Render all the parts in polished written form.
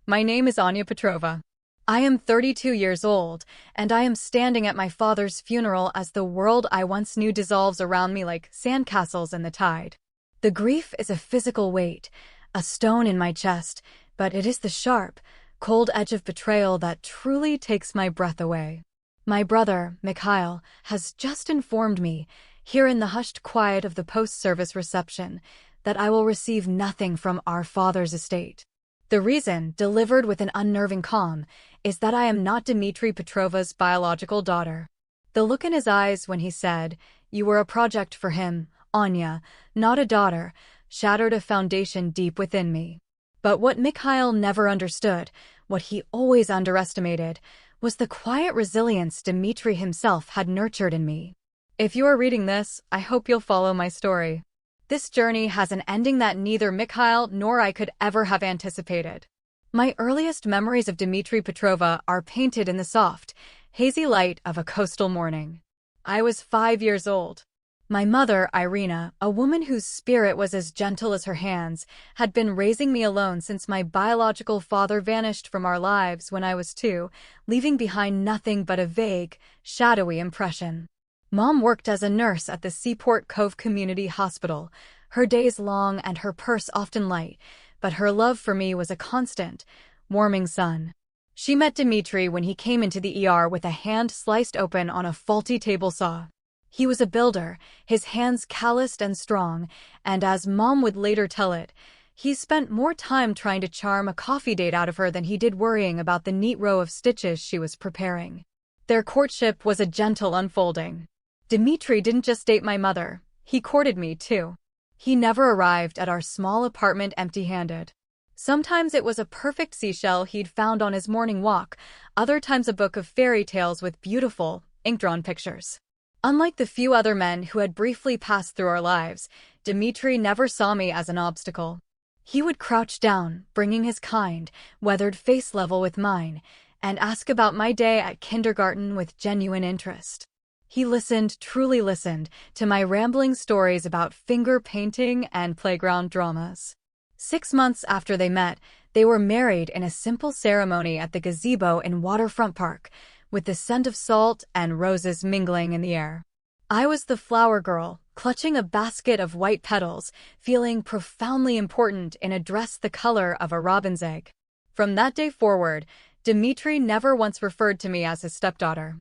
My name is Anya Petrova. I am 32 years old, and I am standing at my father's funeral as the world I once knew dissolves around me like sandcastles in the tide. The grief is a physical weight, a stone in my chest, but it is the sharp, cold edge of betrayal that truly takes my breath away. My brother, Mikhail, has just informed me, here in the hushed quiet of the post-service reception, that I will receive nothing from our father's estate. The reason, delivered with an unnerving calm, is that I am not Dmitry Petrova's biological daughter. The look in his eyes when he said, "You were a project for him, Anya, not a daughter," shattered a foundation deep within me. But what Mikhail never understood, what he always underestimated, was the quiet resilience Dmitry himself had nurtured in me. If you are reading this, I hope you'll follow my story. This journey has an ending that neither Mikhail nor I could ever have anticipated. My earliest memories of Dmitry Petrova are painted in the soft, hazy light of a coastal morning. I was 5 years old. My mother, Irina, a woman whose spirit was as gentle as her hands, had been raising me alone since my biological father vanished from our lives when I was 2, leaving behind nothing but a vague, shadowy impression. Mom worked as a nurse at the Seaport Cove Community Hospital, her days long and her purse often light, but her love for me was a constant, warming sun. She met Dmitry when he came into the ER with a hand sliced open on a faulty table saw. He was a builder, his hands calloused and strong, and as Mom would later tell it, he spent more time trying to charm a coffee date out of her than he did worrying about the neat row of stitches she was preparing. Their courtship was a gentle unfolding. Dmitry didn't just date my mother, he courted me too. He never arrived at our small apartment empty-handed. Sometimes it was a perfect seashell he'd found on his morning walk, other times a book of fairy tales with beautiful, ink-drawn pictures. Unlike the few other men who had briefly passed through our lives, Dmitry never saw me as an obstacle. He would crouch down, bringing his kind, weathered face level with mine, and ask about my day at kindergarten with genuine interest. He listened, truly listened, to my rambling stories about finger painting and playground dramas. 6 months after they met, they were married in a simple ceremony at the gazebo in Waterfront Park, with the scent of salt and roses mingling in the air. I was the flower girl, clutching a basket of white petals, feeling profoundly important in a dress the color of a robin's egg. From that day forward, Dmitry never once referred to me as his stepdaughter.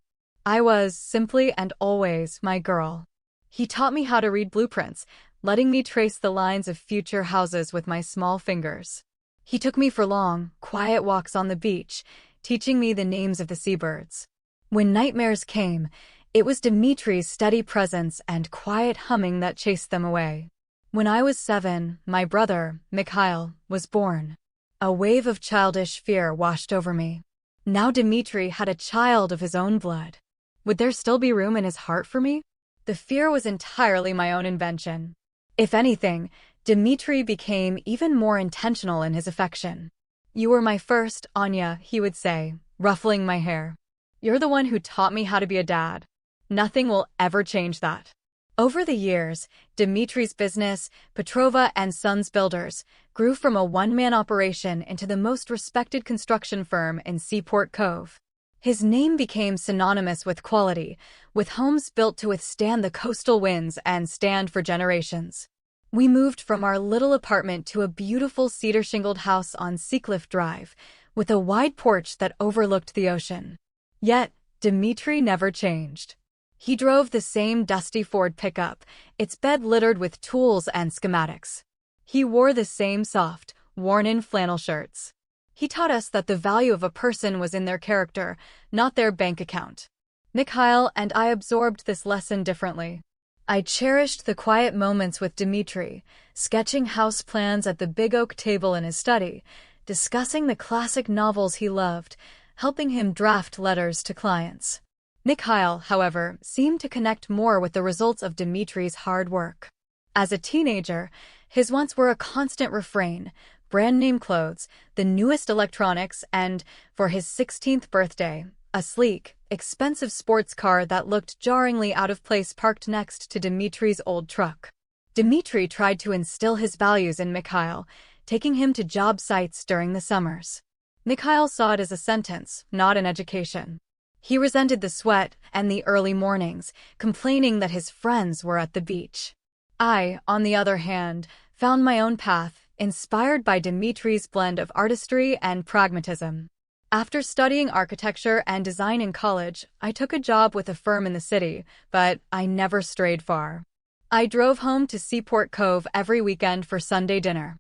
I was, simply and always, my girl. He taught me how to read blueprints, letting me trace the lines of future houses with my small fingers. He took me for long, quiet walks on the beach, teaching me the names of the seabirds. When nightmares came, it was Dmitry's steady presence and quiet humming that chased them away. When I was 7, my brother, Mikhail, was born. A wave of childish fear washed over me. Now Dmitry had a child of his own blood. Would there still be room in his heart for me? The fear was entirely my own invention. If anything, Dmitry became even more intentional in his affection. "You were my first, Anya," he would say, ruffling my hair. "You're the one who taught me how to be a dad. Nothing will ever change that." Over the years, Dmitry's business, Petrova and Sons Builders, grew from a one-man operation into the most respected construction firm in Seaport Cove. His name became synonymous with quality, with homes built to withstand the coastal winds and stand for generations. We moved from our little apartment to a beautiful cedar-shingled house on Seacliff Drive, with a wide porch that overlooked the ocean. Yet, Dmitry never changed. He drove the same dusty Ford pickup, its bed littered with tools and schematics. He wore the same soft, worn-in flannel shirts. He taught us that the value of a person was in their character, not their bank account. Mikhail and I absorbed this lesson differently. I cherished the quiet moments with Dmitry, sketching house plans at the big oak table in his study, discussing the classic novels he loved, helping him draft letters to clients. Mikhail, however, seemed to connect more with the results of Dmitry's hard work. As a teenager, his wants were a constant refrain: brand-name clothes, the newest electronics, and, for his 16th birthday, a sleek, expensive sports car that looked jarringly out of place parked next to Dmitry's old truck. Dmitry tried to instill his values in Mikhail, taking him to job sites during the summers. Mikhail saw it as a sentence, not an education. He resented the sweat and the early mornings, complaining that his friends were at the beach. I, on the other hand, found my own path, inspired by Dmitri's blend of artistry and pragmatism. After studying architecture and design in college, I took a job with a firm in the city, but I never strayed far. I drove home to Seaport Cove every weekend for Sunday dinner.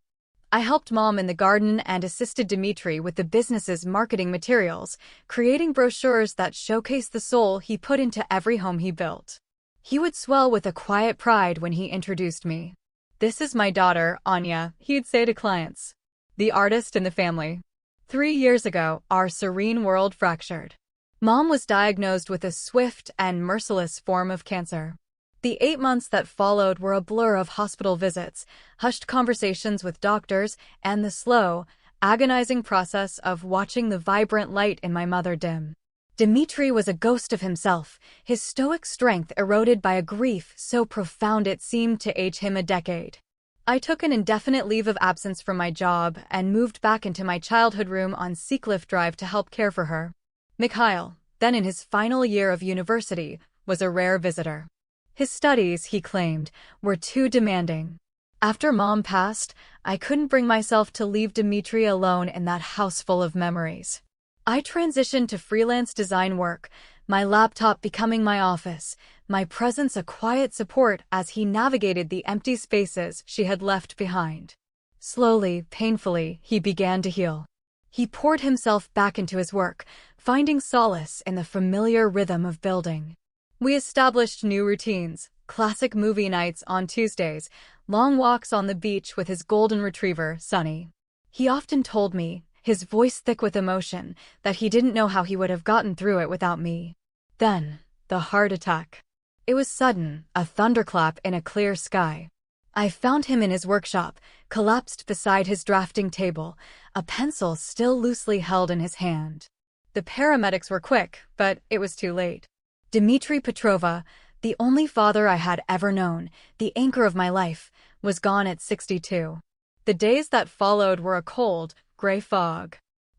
I helped Mom in the garden and assisted Dmitri with the business's marketing materials, creating brochures that showcase the soul he put into every home he built. He would swell with a quiet pride when he introduced me. "This is my daughter, Anya," he'd say to clients. "The artist in the family." 3 years ago, our serene world fractured. Mom was diagnosed with a swift and merciless form of cancer. The 8 months that followed were a blur of hospital visits, hushed conversations with doctors, and the slow, agonizing process of watching the vibrant light in my mother dim. Dmitri was a ghost of himself, his stoic strength eroded by a grief so profound it seemed to age him a decade. I took an indefinite leave of absence from my job and moved back into my childhood room on Seacliff Drive to help care for her. Mikhail, then in his final year of university, was a rare visitor. His studies, he claimed, were too demanding. After Mom passed, I couldn't bring myself to leave Dmitri alone in that house full of memories. I transitioned to freelance design work, my laptop becoming my office, my presence a quiet support as he navigated the empty spaces she had left behind. Slowly, painfully, he began to heal. He poured himself back into his work, finding solace in the familiar rhythm of building. We established new routines, classic movie nights on Tuesdays, long walks on the beach with his golden retriever, Sunny. He often told me, his voice thick with emotion, that he didn't know how he would have gotten through it without me. Then, the heart attack. It was sudden, a thunderclap in a clear sky. I found him in his workshop, collapsed beside his drafting table, a pencil still loosely held in his hand. The paramedics were quick, but it was too late. Dmitri Petrova, the only father I had ever known, the anchor of my life, was gone at 62. The days that followed were a cold, gray fog.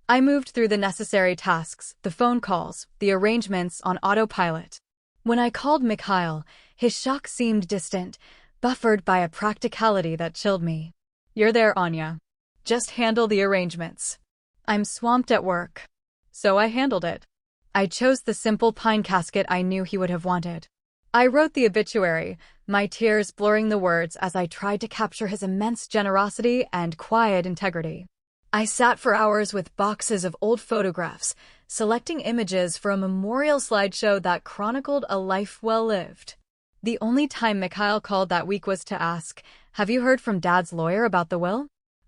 I moved through the necessary tasks, the phone calls, the arrangements on autopilot. When I called Mikhail, his shock seemed distant, buffered by a practicality that chilled me. "You're there, Anya. Just handle the arrangements." "I'm swamped at work." So I handled it. I chose the simple pine casket I knew he would have wanted. I wrote the obituary, my tears blurring the words as I tried to capture his immense generosity and quiet integrity. I sat for hours with boxes of old photographs, selecting images for a memorial slideshow that chronicled a life well lived. The only time Mikhail called that week was to ask, "Have you heard from Dad's lawyer about the will?"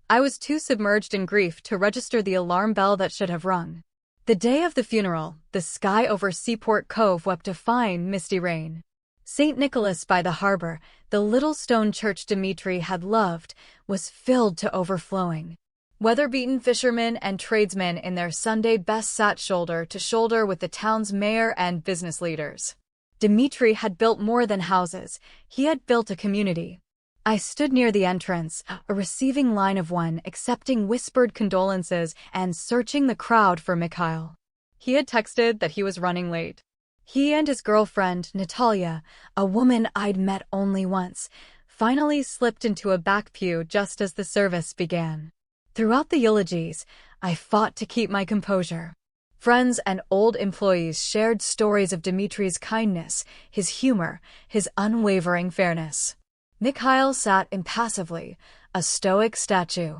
I was too submerged in grief to register the alarm bell that should have rung. The day of the funeral, the sky over Seaport Cove wept a fine, misty rain. St. Nicholas by the harbor, the little stone church Dmitri had loved, was filled to overflowing. Weather-beaten fishermen and tradesmen in their Sunday best sat shoulder to shoulder with the town's mayor and business leaders. Dmitri had built more than houses, he had built a community. I stood near the entrance, a receiving line of one, accepting whispered condolences and searching the crowd for Mikhail. He had texted that he was running late. He and his girlfriend, Natalia, a woman I'd met only once, finally slipped into a back pew just as the service began. Throughout the eulogies, I fought to keep my composure. Friends and old employees shared stories of Dmitri's kindness, his humor, his unwavering fairness. Mikhail sat impassively, a stoic statue.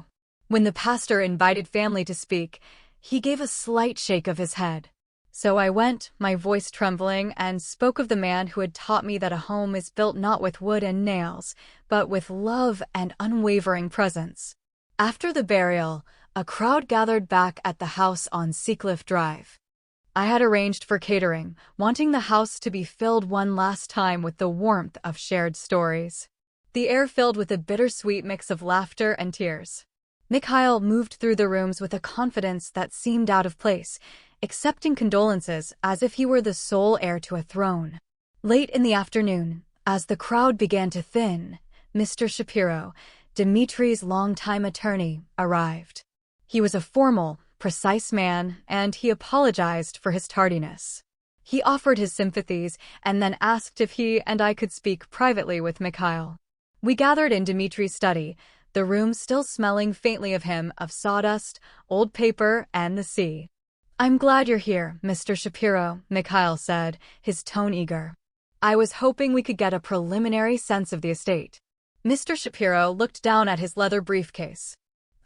When the pastor invited family to speak, he gave a slight shake of his head. So I went, my voice trembling, and spoke of the man who had taught me that a home is built not with wood and nails, but with love and unwavering presence. After the burial, a crowd gathered back at the house on Seacliff Drive. I had arranged for catering, wanting the house to be filled one last time with the warmth of shared stories. The air filled with a bittersweet mix of laughter and tears. Mikhail moved through the rooms with a confidence that seemed out of place, accepting condolences as if he were the sole heir to a throne. Late in the afternoon, as the crowd began to thin, Mr. Shapiro, Dmitri's longtime attorney, arrived. He was a formal, precise man, and he apologized for his tardiness. He offered his sympathies and then asked if he and I could speak privately with Mikhail. We gathered in Dmitri's study, the room still smelling faintly of him, of sawdust, old paper, and the sea. "I'm glad you're here, Mr. Shapiro," Mikhail said, his tone eager. "I was hoping we could get a preliminary sense of the estate." Mr. Shapiro looked down at his leather briefcase.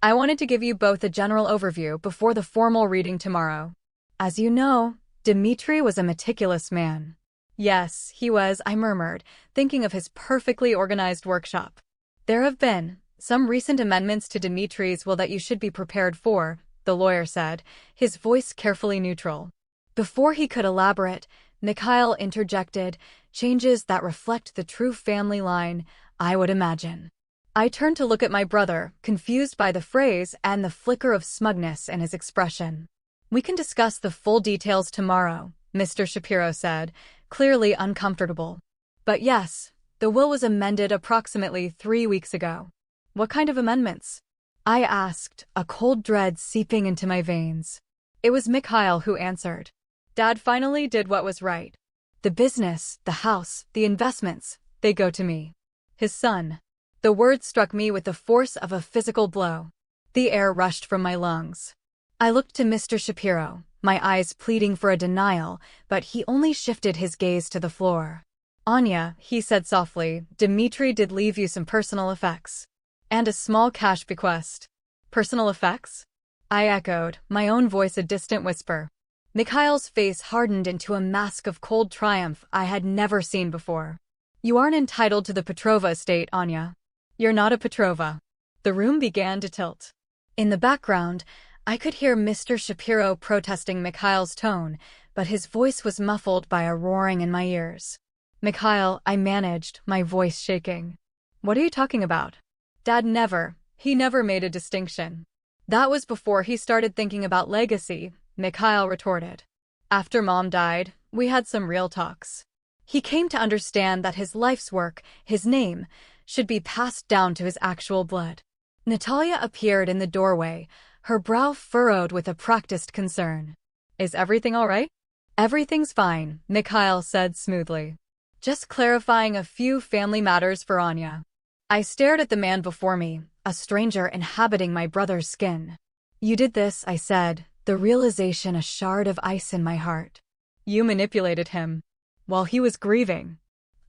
"I wanted to give you both a general overview before the formal reading tomorrow. As you know, Dmitri was a meticulous man." "Yes, he was," I murmured, thinking of his perfectly organized workshop. "There have been some recent amendments to Dmitri's will that you should be prepared for," the lawyer said, his voice carefully neutral. Before he could elaborate, Mikhail interjected, "Changes that reflect the true family line, I would imagine." I turned to look at my brother, confused by the phrase and the flicker of smugness in his expression. "We can discuss the full details tomorrow," Mr. Shapiro said, clearly uncomfortable. "But yes, the will was amended approximately 3 weeks ago." "What kind of amendments?" I asked, a cold dread seeping into my veins. It was Mikhail who answered. "Dad finally did what was right. The business, the house, the investments, they go to me. His son." The word struck me with the force of a physical blow. The air rushed from my lungs. I looked to Mr. Shapiro, my eyes pleading for a denial, but he only shifted his gaze to the floor. "Anya," he said softly, "Dmitri did leave you some personal effects. And a small cash bequest." "Personal effects?" I echoed, my own voice a distant whisper. Mikhail's face hardened into a mask of cold triumph I had never seen before. "You aren't entitled to the Petrova estate, Anya. You're not a Petrova." The room began to tilt. In the background, I could hear Mr. Shapiro protesting Mikhail's tone, but his voice was muffled by a roaring in my ears. "Mikhail," I managed, my voice shaking. "What are you talking about?" "Dad he never made a distinction. That was before he started thinking about legacy," Mikhail retorted. "After Mom died, we had some real talks. He came to understand that his life's work, his name, should be passed down to his actual blood." Natalia appeared in the doorway, her brow furrowed with a practiced concern. "Is everything all right?" "Everything's fine," Mikhail said smoothly. "Just clarifying a few family matters for Anya." I stared at the man before me, a stranger inhabiting my brother's skin. "You did this," I said, the realization a shard of ice in my heart. "You manipulated him while he was grieving."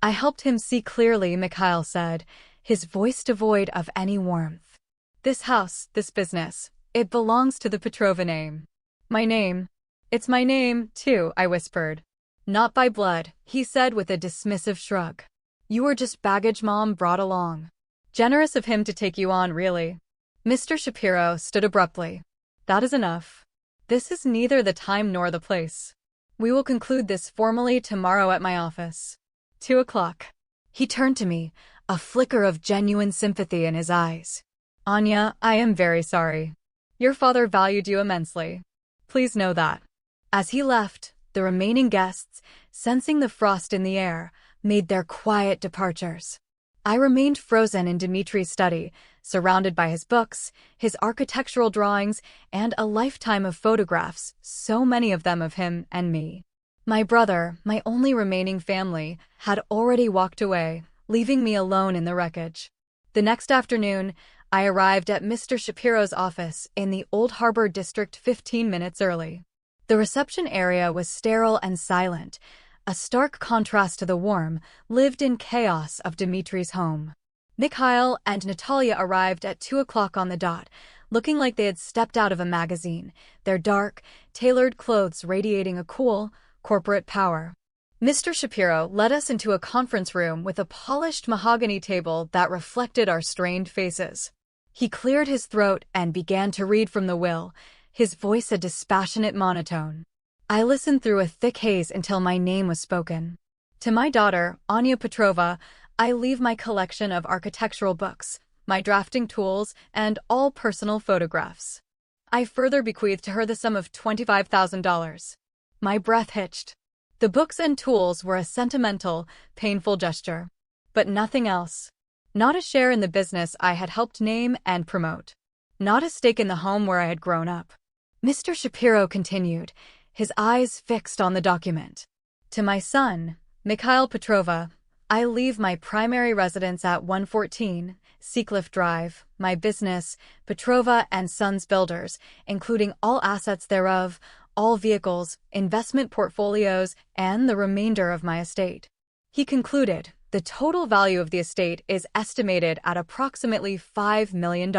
"I helped him see clearly," Mikhail said, his voice devoid of any warmth. "This house, this business, it belongs to the Petrova name." "My name? It's my name, too," I whispered. "Not by blood," he said with a dismissive shrug. "You were just baggage Mom brought along." "Generous of him to take you on, really." Mr. Shapiro stood abruptly. "That is enough. This is neither the time nor the place. We will conclude this formally tomorrow at my office. 2 o'clock. He turned to me, a flicker of genuine sympathy in his eyes. "Anya, I am very sorry. Your father valued you immensely. Please know that." As he left, the remaining guests, sensing the frost in the air, made their quiet departures. I remained frozen in Dmitri's study, surrounded by his books, his architectural drawings, and a lifetime of photographs, so many of them of him and me. My brother, my only remaining family, had already walked away, leaving me alone in the wreckage. The next afternoon, I arrived at Mr. Shapiro's office in the Old Harbor District 15 minutes early. The reception area was sterile and silent, a stark contrast to the warm, lived-in chaos of Dmitri's home. Mikhail and Natalia arrived at 2 o'clock on the dot, looking like they had stepped out of a magazine, their dark, tailored clothes radiating a cool, corporate power. Mr. Shapiro led us into a conference room with a polished mahogany table that reflected our strained faces. He cleared his throat and began to read from the will, his voice a dispassionate monotone. I listened through a thick haze until my name was spoken. "To my daughter, Anya Petrova, I leave my collection of architectural books, my drafting tools, and all personal photographs. I further bequeath to her the sum of $25,000. My breath hitched. The books and tools were a sentimental, painful gesture. But nothing else. Not a share in the business I had helped name and promote. Not a stake in the home where I had grown up. Mr. Shapiro continued, his eyes fixed on the document. To my son, Mikhail Petrova, I leave my primary residence at 114 Seacliff Drive, my business, Petrova and Sons Builders, including all assets thereof, all vehicles, investment portfolios, and the remainder of my estate. He concluded, the total value of the estate is estimated at approximately $5 million.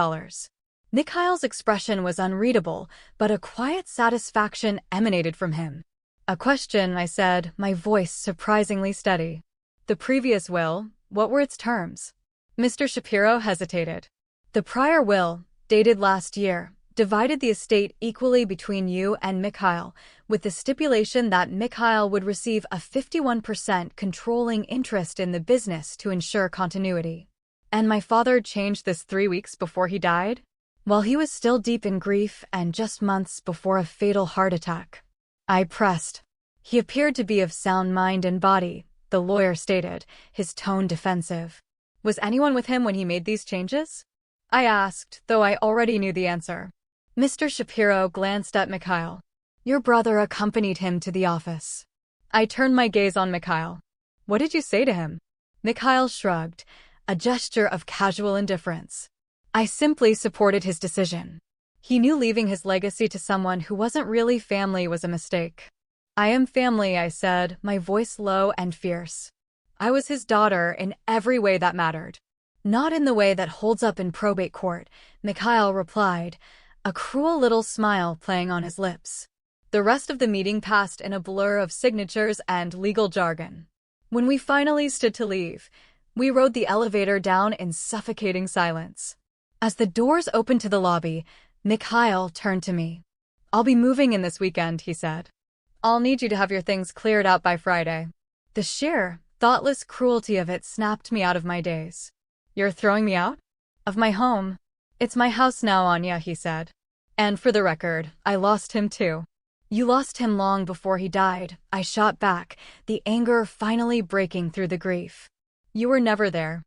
Mikhail's expression was unreadable, but a quiet satisfaction emanated from him. A question, I said, my voice surprisingly steady. The previous will, what were its terms? Mr. Shapiro hesitated. The prior will, dated last year, divided the estate equally between you and Mikhail, with the stipulation that Mikhail would receive a 51% controlling interest in the business to ensure continuity. And my father changed this 3 weeks before he died? While he was still deep in grief and just months before a fatal heart attack. I pressed. He appeared to be of sound mind and body, the lawyer stated, his tone defensive. Was anyone with him when he made these changes? I asked, though I already knew the answer. Mr. Shapiro glanced at Mikhail. Your brother accompanied him to the office. I turned my gaze on Mikhail. What did you say to him? Mikhail shrugged, a gesture of casual indifference. I simply supported his decision. He knew leaving his legacy to someone who wasn't really family was a mistake. I am family, I said, my voice low and fierce. I was his daughter in every way that mattered. Not in the way that holds up in probate court, Mikhail replied, a cruel little smile playing on his lips. The rest of the meeting passed in a blur of signatures and legal jargon. When we finally stood to leave, we rode the elevator down in suffocating silence. As the doors opened to the lobby, Mikhail turned to me. I'll be moving in this weekend, he said. I'll need you to have your things cleared out by Friday. The sheer, thoughtless cruelty of it snapped me out of my daze. You're throwing me out? Of my home. It's my house now, Anya, he said. And for the record, I lost him too. You lost him long before he died, I shot back, the anger finally breaking through the grief. You were never there.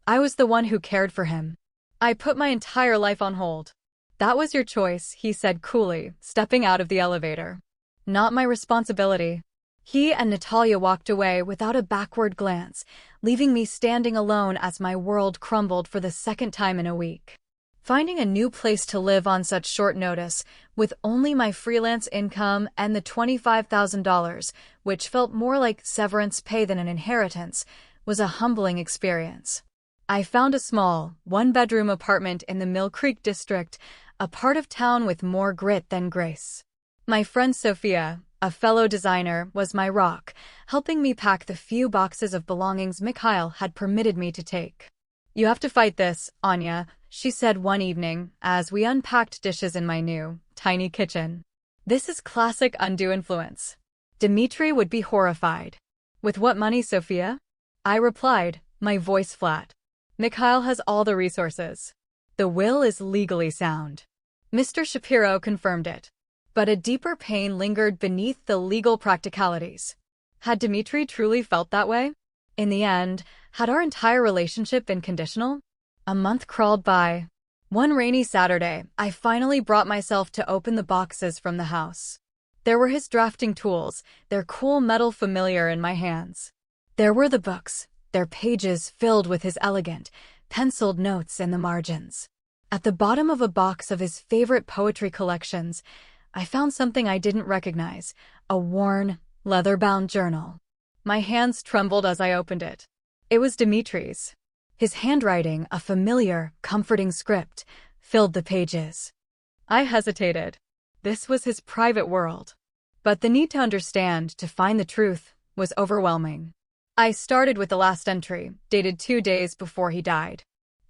I was the one who cared for him. I put my entire life on hold. That was your choice, he said coolly, stepping out of the elevator. Not my responsibility. He and Natalia walked away without a backward glance, leaving me standing alone as my world crumbled for the second time in a week. Finding a new place to live on such short notice, with only my freelance income and the $25,000, which felt more like severance pay than an inheritance, was a humbling experience. I found a small, one-bedroom apartment in the Mill Creek district, a part of town with more grit than grace. My friend Sophia, a fellow designer, was my rock, helping me pack the few boxes of belongings Mikhail had permitted me to take. You have to fight this, Anya, she said one evening, as we unpacked dishes in my new, tiny kitchen. This is classic undue influence. Dmitri would be horrified. With what money, Sophia? I replied, my voice flat. Mikhail has all the resources. The will is legally sound. Mr. Shapiro confirmed it. But a deeper pain lingered beneath the legal practicalities. Had Dmitri truly felt that way? In the end, had our entire relationship been conditional? A month crawled by. One rainy Saturday, I finally brought myself to open the boxes from the house. There were his drafting tools, their cool metal familiar in my hands. There were the books, their pages filled with his elegant, penciled notes in the margins. At the bottom of a box of his favorite poetry collections, I found something I didn't recognize, a worn, leather-bound journal. My hands trembled as I opened it. It was Dmitri's. His handwriting, a familiar, comforting script, filled the pages. I hesitated. This was his private world. But the need to understand, to find the truth, was overwhelming. I started with the last entry, dated 2 days before he died.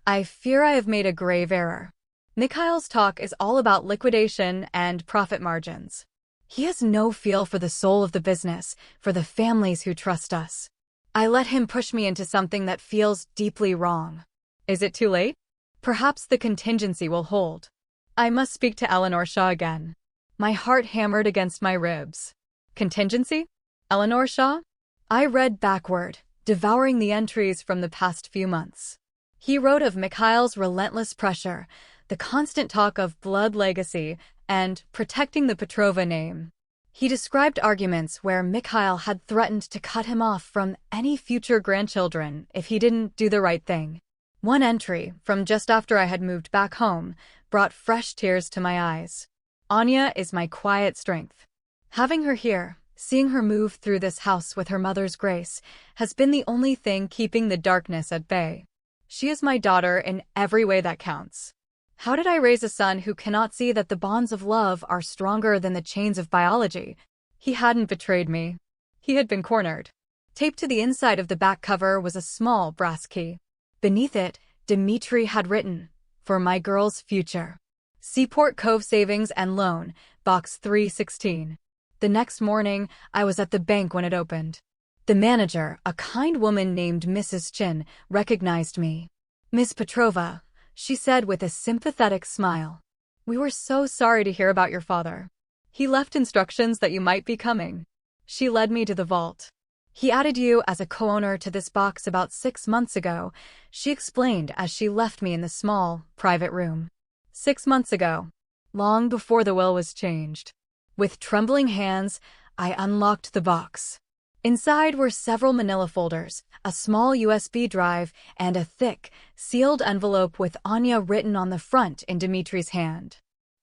I fear I have made a grave error. Mikhail's talk is all about liquidation and profit margins. He has no feel for the soul of the business, for the families who trust us. I let him push me into something that feels deeply wrong. Is it too late? Perhaps the contingency will hold. I must speak to Eleanor Shaw again. My heart hammered against my ribs. Contingency? Eleanor Shaw? I read backward, devouring the entries from the past few months. He wrote of Mikhail's relentless pressure, the constant talk of blood legacy, and protecting the Petrova name. He described arguments where Mikhail had threatened to cut him off from any future grandchildren if he didn't do the right thing. One entry, from just after I had moved back home, brought fresh tears to my eyes. Anya is my quiet strength. Having her here, seeing her move through this house with her mother's grace, has been the only thing keeping the darkness at bay. She is my daughter in every way that counts. How did I raise a son who cannot see that the bonds of love are stronger than the chains of biology? He hadn't betrayed me. He had been cornered. Taped to the inside of the back cover was a small brass key. Beneath it, Dmitri had written, "For my girl's future. Seaport Cove Savings and Loan, Box 316. The next morning, I was at the bank when it opened. The manager, a kind woman named Mrs. Chin, recognized me. "Miss Petrova," she said with a sympathetic smile. "We were so sorry to hear about your father. He left instructions that you might be coming." She led me to the vault. "He added you as a co-owner to this box about 6 months ago," she explained as she left me in the small, private room. 6 months ago, long before the will was changed. With trembling hands, I unlocked the box. Inside were several manila folders, a small USB drive, and a thick, sealed envelope with Anya written on the front in Dmitri's hand.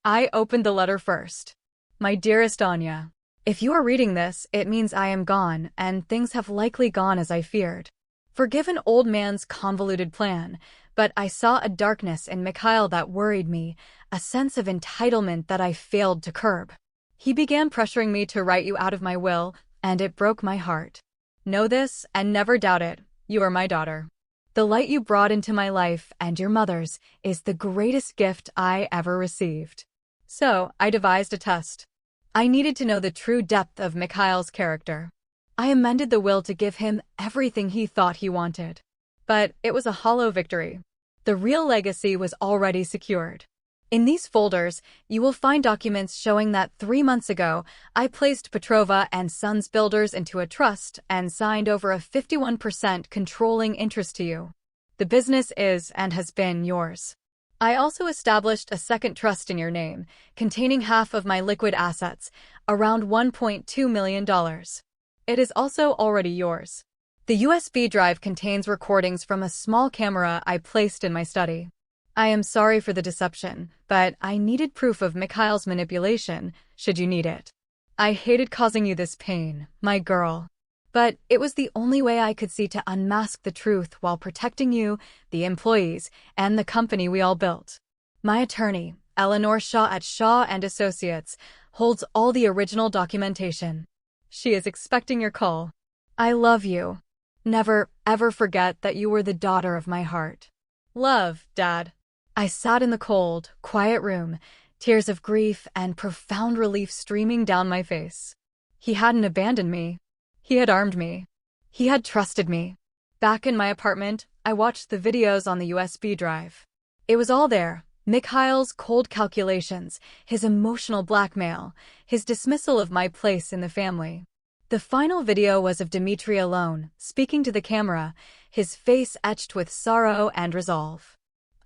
I opened the letter first. "My dearest Anya, if you are reading this, it means I am gone, and things have likely gone as I feared. Forgive an old man's convoluted plan, but I saw a darkness in Mikhail that worried me, a sense of entitlement that I failed to curb. He began pressuring me to write you out of my will, and it broke my heart. Know this, and never doubt it, you are my daughter. The light you brought into my life, and your mother's, is the greatest gift I ever received." So, I devised a test. I needed to know the true depth of Mikhail's character. I amended the will to give him everything he thought he wanted. But it was a hollow victory. The real legacy was already secured. In these folders, you will find documents showing that 3 months ago, I placed Petrova and Sons Builders into a trust and signed over a 51% controlling interest to you. The business is and has been yours. I also established a second trust in your name, containing half of my liquid assets, around $1.2 million. It is also already yours. The USB drive contains recordings from a small camera I placed in my study. I am sorry for the deception, but I needed proof of Mikhail's manipulation, should you need it. I hated causing you this pain, my girl. But it was the only way I could see to unmask the truth while protecting you, the employees, and the company we all built. My attorney, Eleanor Shaw at Shaw and Associates, holds all the original documentation. She is expecting your call. I love you. Never, ever forget that you were the daughter of my heart. Love, Dad. I sat in the cold, quiet room, tears of grief and profound relief streaming down my face. He hadn't abandoned me. He had armed me. He had trusted me. Back in my apartment, I watched the videos on the USB drive. It was all there. Mikhail's cold calculations, his emotional blackmail, his dismissal of my place in the family. The final video was of Dmitri alone, speaking to the camera, his face etched with sorrow and resolve.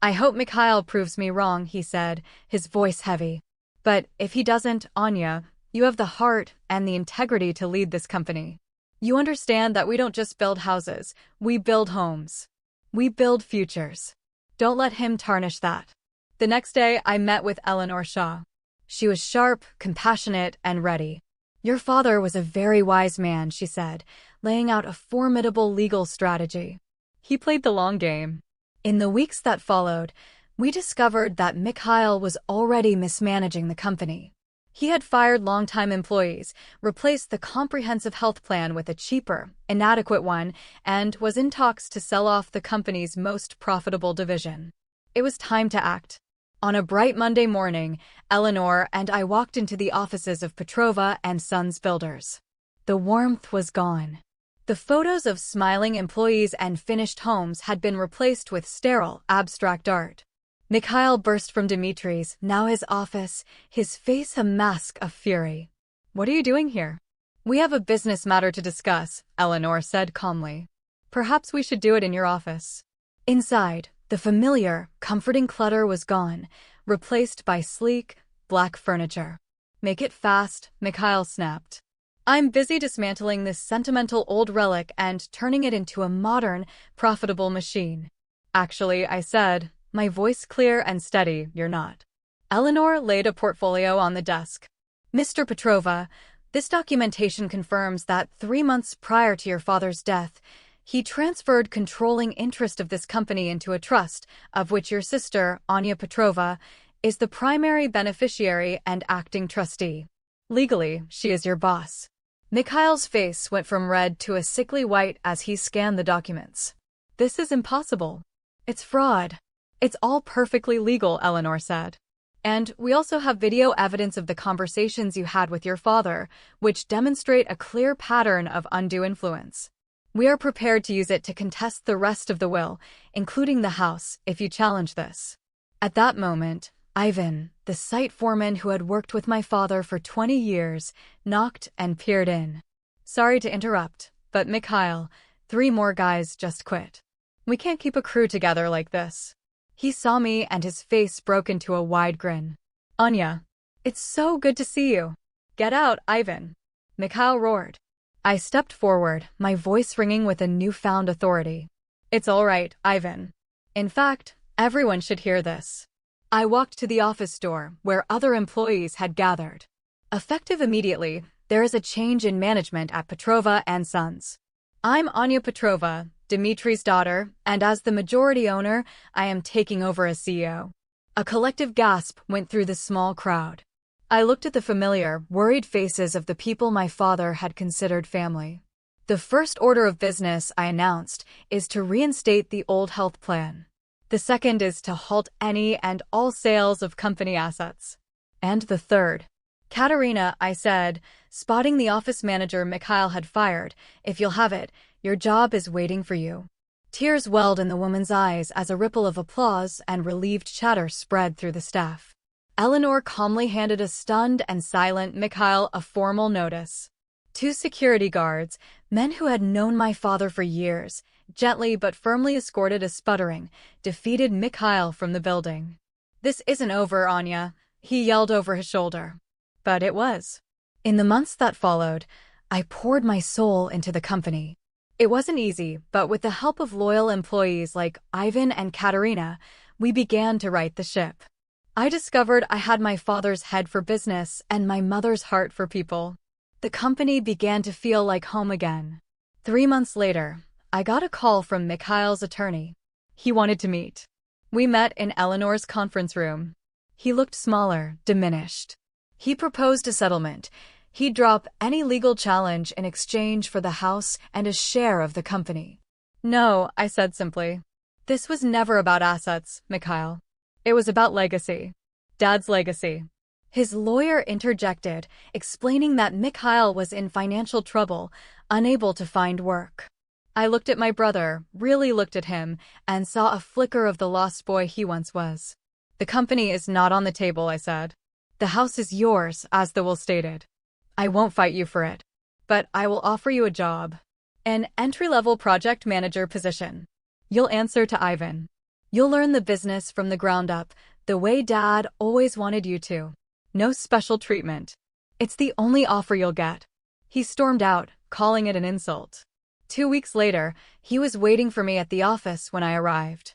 "I hope Mikhail proves me wrong," he said, his voice heavy. "But if he doesn't, Anya, you have the heart and the integrity to lead this company. You understand that we don't just build houses, we build homes. We build futures. Don't let him tarnish that." The next day, I met with Eleanor Shaw. She was sharp, compassionate, and ready. "Your father was a very wise man," she said, laying out a formidable legal strategy. "He played the long game." In the weeks that followed, we discovered that Mikhail was already mismanaging the company. He had fired longtime employees, replaced the comprehensive health plan with a cheaper, inadequate one, and was in talks to sell off the company's most profitable division. It was time to act. On a bright Monday morning, Eleanor and I walked into the offices of Petrova and Sons Builders. The warmth was gone. The photos of smiling employees and finished homes had been replaced with sterile, abstract art. Mikhail burst from Dmitri's, now his office, his face a mask of fury. "What are you doing here?" "We have a business matter to discuss," Eleanor said calmly. "Perhaps we should do it in your office." Inside, the familiar, comforting clutter was gone, replaced by sleek, black furniture. Make it fast, Mikhail snapped. I'm busy dismantling this sentimental old relic and turning it into a modern, profitable machine. Actually, I said, my voice clear and steady, you're not. Eleanor laid a portfolio on the desk. Mr. Petrova, this documentation confirms that 3 months prior to your father's death, he transferred controlling interest of this company into a trust, of which your sister, Anya Petrova, is the primary beneficiary and acting trustee. Legally, she is your boss. Mikhail's face went from red to a sickly white as he scanned the documents. This is impossible. It's fraud. It's all perfectly legal, Eleanor said. And we also have video evidence of the conversations you had with your father, which demonstrate a clear pattern of undue influence. We are prepared to use it to contest the rest of the will, including the house, if you challenge this. At that moment, Ivan, the site foreman who had worked with my father for 20 years, knocked and peered in. Sorry to interrupt, but Mikhail, 3 more guys just quit. We can't keep a crew together like this. He saw me and his face broke into a wide grin. Anya, it's so good to see you. Get out, Ivan. Mikhail roared. I stepped forward, my voice ringing with a newfound authority. It's all right, Ivan. In fact, everyone should hear this. I walked to the office door, where other employees had gathered. Effective immediately, there is a change in management at Petrova and Sons. I'm Anya Petrova, Dmitri's daughter, and as the majority owner, I am taking over as CEO. A collective gasp went through the small crowd. I looked at the familiar, worried faces of the people my father had considered family. The first order of business, I announced, is to reinstate the old health plan. The second is to halt any and all sales of company assets. And the third. Katerina, I said, spotting the office manager Mikhail had fired, if you'll have it, your job is waiting for you. Tears welled in the woman's eyes as a ripple of applause and relieved chatter spread through the staff. Eleanor calmly handed a stunned and silent Mikhail a formal notice. 2 security guards, men who had known my father for years, gently but firmly escorted a sputtering, defeated Mikhail from the building. This isn't over, Anya, he yelled over his shoulder. But it was. In the months that followed, I poured my soul into the company. It wasn't easy, but with the help of loyal employees like Ivan and Katerina, we began to right the ship. I discovered I had my father's head for business and my mother's heart for people. The company began to feel like home again. 3 months later, I got a call from Mikhail's attorney. He wanted to meet. We met in Eleanor's conference room. He looked smaller, diminished. He proposed a settlement. He'd drop any legal challenge in exchange for the house and a share of the company. No, I said simply. This was never about assets, Mikhail. It was about legacy. Dad's legacy. His lawyer interjected, explaining that Mikhail was in financial trouble, unable to find work. I looked at my brother, really looked at him, and saw a flicker of the lost boy he once was. The company is not on the table, I said. The house is yours, as the will stated. I won't fight you for it. But I will offer you a job. An entry-level project manager position. You'll answer to Ivan. You'll learn the business from the ground up, the way Dad always wanted you to. No special treatment. It's the only offer you'll get. He stormed out, calling it an insult. 2 weeks later, he was waiting for me at the office when I arrived.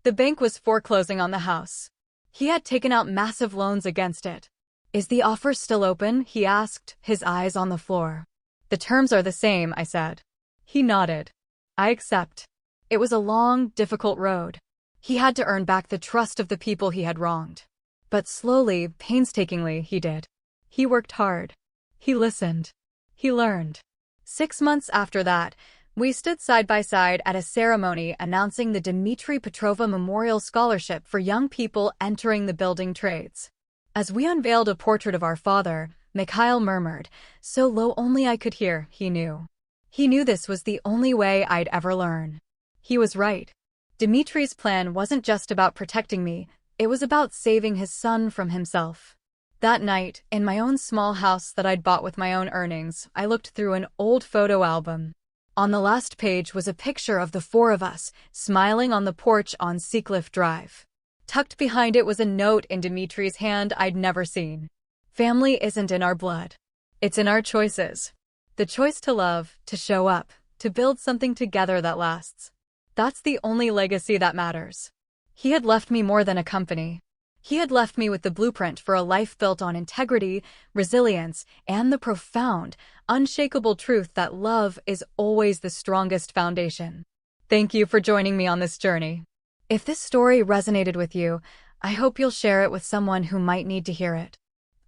The bank was foreclosing on the house. He had taken out massive loans against it. Is the offer still open? He asked, his eyes on the floor. The terms are the same, I said. He nodded. I accept. It was a long, difficult road. He had to earn back the trust of the people he had wronged. But slowly, painstakingly, he did. He worked hard. He listened. He learned. 6 months after that, we stood side by side at a ceremony announcing the Dmitri Petrova Memorial Scholarship for young people entering the building trades. As we unveiled a portrait of our father, Mikhail murmured, so low only I could hear, he knew. He knew this was the only way I'd ever learn. He was right. Dmitri's plan wasn't just about protecting me, it was about saving his son from himself. That night, in my own small house that I'd bought with my own earnings, I looked through an old photo album. On the last page was a picture of the 4 of us, smiling on the porch on Seacliff Drive. Tucked behind it was a note in Dimitri's hand I'd never seen. Family isn't in our blood. It's in our choices. The choice to love, to show up, to build something together that lasts. That's the only legacy that matters. He had left me more than a company. He had left me with the blueprint for a life built on integrity, resilience, and the profound, unshakable truth that love is always the strongest foundation. Thank you for joining me on this journey. If this story resonated with you, I hope you'll share it with someone who might need to hear it.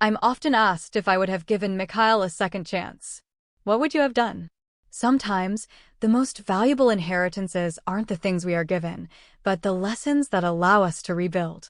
I'm often asked if I would have given Mikhail a second chance. What would you have done? Sometimes, the most valuable inheritances aren't the things we are given, but the lessons that allow us to rebuild.